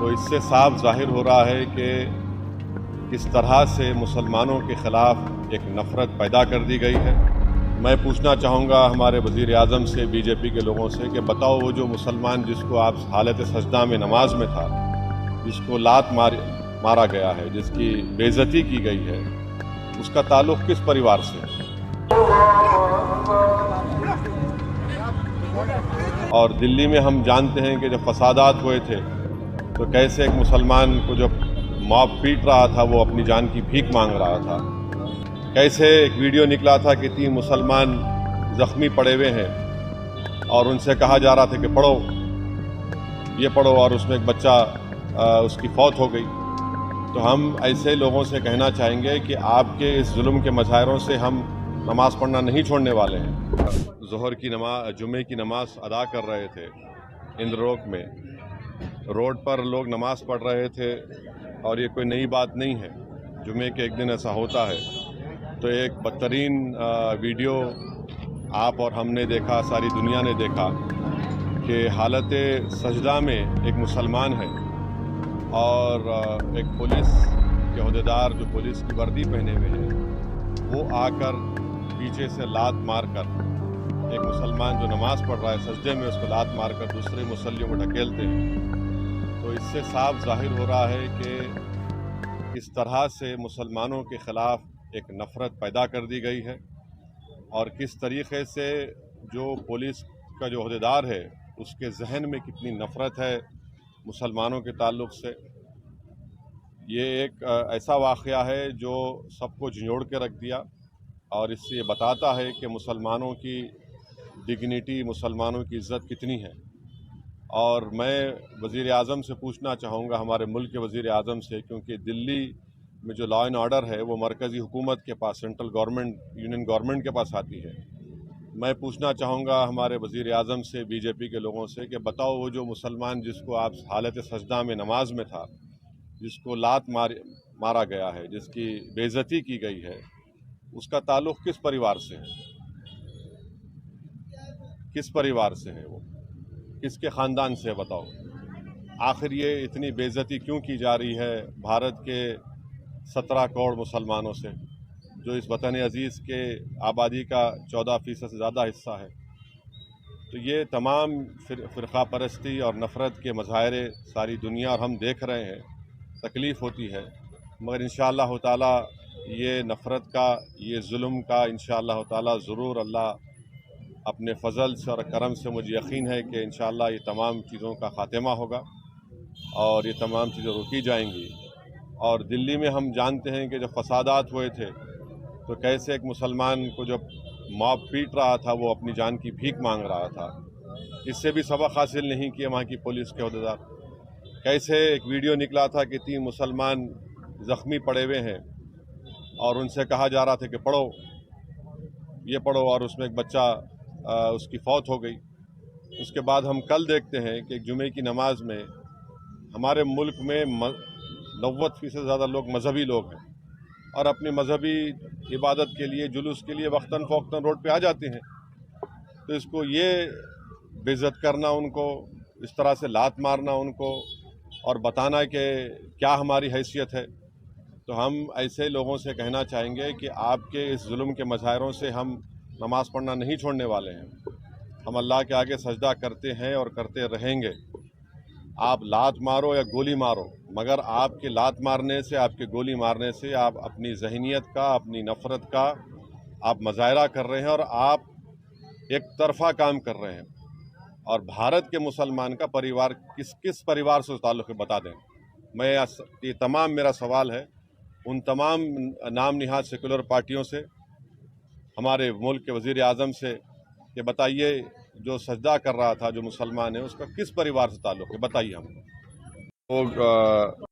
तो इससे साफ जाहिर हो रहा है कि किस तरह से मुसलमानों के ख़िलाफ़ एक नफ़रत पैदा कर दी गई है। मैं पूछना चाहूँगा हमारे वज़ीर आज़म से, बीजेपी के लोगों से कि बताओ वो जो मुसलमान जिसको आप हालत सजदा में नमाज में था, जिसको लात मारा गया है, जिसकी बेइज्जती की गई है, उसका ताल्लुक़ किस परिवार से है? और दिल्ली में हम जानते हैं कि जब फसादात हुए थे तो कैसे एक मुसलमान को जब मॉब पीट रहा था वो अपनी जान की भीख मांग रहा था। कैसे एक वीडियो निकला था कि 3 मुसलमान ज़ख्मी पड़े हुए हैं और उनसे कहा जा रहा था कि पढ़ो, ये पढ़ो, और उसमें एक बच्चा उसकी फौत हो गई। तो हम ऐसे लोगों से कहना चाहेंगे कि आपके इस जुल्म के मज़ाहिरों से हम नमाज़ पढ़ना नहीं छोड़ने वाले हैं। ज़ोहर की नमाज, जुमे की नमाज अदा कर रहे थे इंद्रोक में, रोड पर लोग नमाज़ पढ़ रहे थे और ये कोई नई बात नहीं है, जुमे के एक दिन ऐसा होता है। तो एक बदतरीन वीडियो आप और हमने देखा, सारी दुनिया ने देखा कि हालत सजदा में एक मुसलमान है और एक पुलिस के अहदेदार जो पुलिस की वर्दी पहने हुए हैं वो आकर पीछे से लात मारकर एक मुसलमान जो नमाज पढ़ रहा है सजदे में, उसको लात मारकर दूसरे मुसल्लियों को ढकेलते हैं। तो इससे साफ जाहिर हो रहा है कि इस तरह से मुसलमानों के ख़िलाफ़ एक नफ़रत पैदा कर दी गई है और किस तरीक़े से जो पुलिस का जो अहदेदार है उसके जहन में कितनी नफ़रत है मुसलमानों के ताल्लुक़ से। ये एक ऐसा वाक़या है जो सबको झंझोड़ के रख दिया और इससे ये बताता है कि मुसलमानों की डिग्निटी, मुसलमानों की इज़्ज़त कितनी है। और मैं वज़ीर आज़म से पूछना चाहूँगा, हमारे मुल्क के वज़ीर आज़म से, क्योंकि दिल्ली में जो लॉ एंड ऑर्डर है वो मरकज़ी हुकूमत के पास, सेंट्रल गवर्नमेंट, यूनियन गवर्नमेंट के पास आती है। मैं पूछना चाहूँगा हमारे वज़ीर आज़म से, बीजेपी के लोगों से कि बताओ वो जो मुसलमान जिसको आप हालत सजदा में नमाज में था, जिसको लात मारा गया है, जिसकी बेइज्जती की गई है, उसका ताल्लुक़ किस परिवार से है? किस परिवार से है वो? किसके ख़ानदान से है बताओ? आखिर ये इतनी बेइज्जती क्यों की जा रही है भारत के 17 करोड़ मुसलमानों से, जो इस वतन अज़ीज़ के आबादी का 14% से ज़्यादा हिस्सा है? तो ये तमाम फ़िरक़ा परस्ती और नफ़रत के मज़ाहिरे सारी दुनिया और हम देख रहे हैं, तकलीफ़ होती है, मगर इंशाअल्लाह ताला ये नफ़रत का, ये जुल्म का इंशाअल्लाह ताला ज़रूर अल्लाह अपने फ़ज़ल से और करम से, मुझे यकीन है कि इंशाअल्लाह ये तमाम चीज़ों का ख़ात्मा होगा और ये तमाम चीज़ें रोकी जाएंगी। और दिल्ली में हम जानते हैं कि जब फसादात हुए थे तो कैसे एक मुसलमान को जब मॉब पीट रहा था वो अपनी जान की भीख मांग रहा था। इससे भी सबक हासिल नहीं किया वहाँ की पुलिस के अहदेदार। कैसे एक वीडियो निकला था कि 3 मुसलमान ज़ख्मी पड़े हुए हैं और उनसे कहा जा रहा था कि पढ़ो, ये पढ़ो, और उसमें एक बच्चा उसकी फौत हो गई। उसके बाद हम कल देखते हैं कि जुमे की नमाज में हमारे मुल्क में 90% से ज़्यादा लोग मजहबी लोग हैं और अपनी मजहबी इबादत के लिए, जुलूस के लिए वक्तन फ़ौक्तन रोड पे आ जाते हैं। तो इसको ये बेइज्जत करना उनको, इस तरह से लात मारना उनको और बताना कि क्या हमारी हैसियत है, तो हम ऐसे लोगों से कहना चाहेंगे कि आपके इस जुल्म के मज़ाहिरों से हम नमाज़ पढ़ना नहीं छोड़ने वाले हैं। हम अल्लाह के आगे सजदा करते हैं और करते रहेंगे। आप लात मारो या गोली मारो, मगर आपके लात मारने से, आपके गोली मारने से आप अपनी ज़हनियत का, अपनी नफ़रत का आप मज़ाहिरा कर रहे हैं और आप एक तरफ़ा काम कर रहे हैं। और भारत के मुसलमान का परिवार किस परिवार से ताल्लुक़ है बता दें। ये तमाम मेरा सवाल है उन तमाम नाम निहाद सेकुलर पार्टियों से, हमारे मुल्क के वज़ीर आज़म से, कि बताइए जो सजदा कर रहा था जो मुसलमान है उसका किस परिवार से ताल्लुक़ है, बताइए हमको। लोग